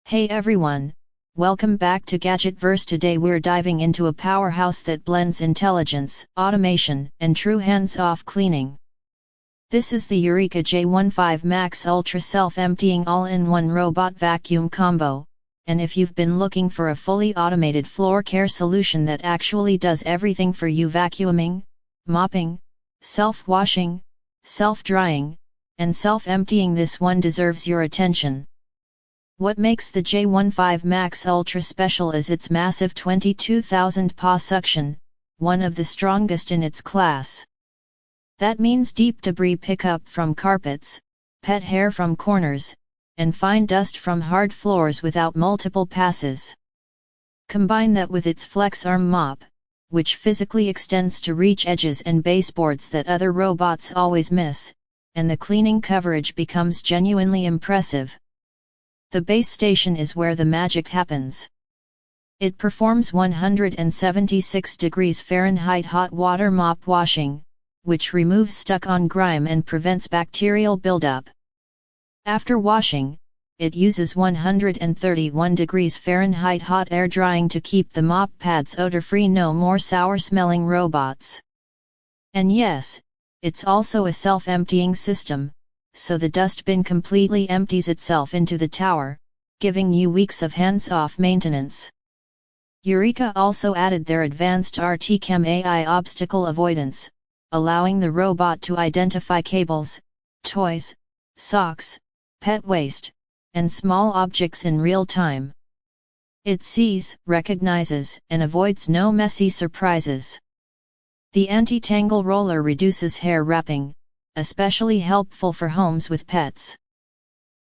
Hey everyone, welcome back to Gadgetverse. Today we're diving into a powerhouse that blends intelligence, automation, and true hands-off cleaning. This is the Eureka J15 Max Ultra self-emptying all-in-one robot vacuum combo, and if you've been looking for a fully automated floor care solution that actually does everything for you, vacuuming, mopping, self-washing, self-drying, and self-emptying, this one deserves your attention. What makes the J15 Max Ultra special is its massive 22,000 PA suction, one of the strongest in its class. That means deep debris pickup from carpets, pet hair from corners, and fine dust from hard floors without multiple passes. Combine that with its flex arm mop, which physically extends to reach edges and baseboards that other robots always miss, and the cleaning coverage becomes genuinely impressive. The base station is where the magic happens. It performs 176 degrees Fahrenheit hot water mop washing, which removes stuck-on grime and prevents bacterial buildup. After washing, it uses 131 degrees Fahrenheit hot air drying to keep the mop pads odor-free. No more sour-smelling robots. And yes, it's also a self-emptying system, so the dustbin completely empties itself into the tower, giving you weeks of hands-off maintenance. Eureka also added their advanced RTCam AI obstacle avoidance, allowing the robot to identify cables, toys, socks, pet waste, and small objects in real time. It sees, recognizes, and avoids no messy surprises. The anti-tangle roller reduces hair wrapping, especially helpful for homes with pets.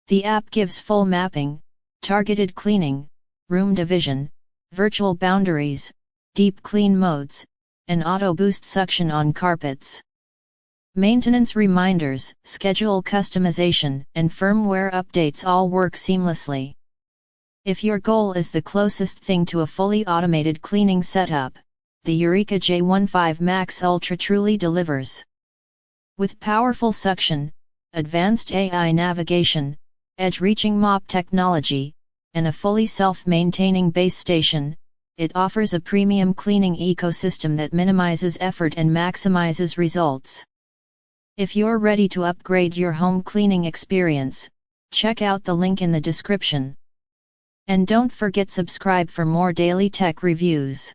The app gives full mapping, targeted cleaning, room division, virtual boundaries, deep clean modes, and auto boost suction on carpets. Maintenance reminders, schedule customization, and firmware updates all work seamlessly. If your goal is the closest thing to a fully automated cleaning setup, the Eureka J15 Max Ultra truly delivers. With powerful suction, advanced AI navigation, edge-reaching mop technology, and a fully self-maintaining base station, it offers a premium cleaning ecosystem that minimizes effort and maximizes results. If you're ready to upgrade your home cleaning experience, check out the link in the description. And don't forget subscribe for more daily tech reviews.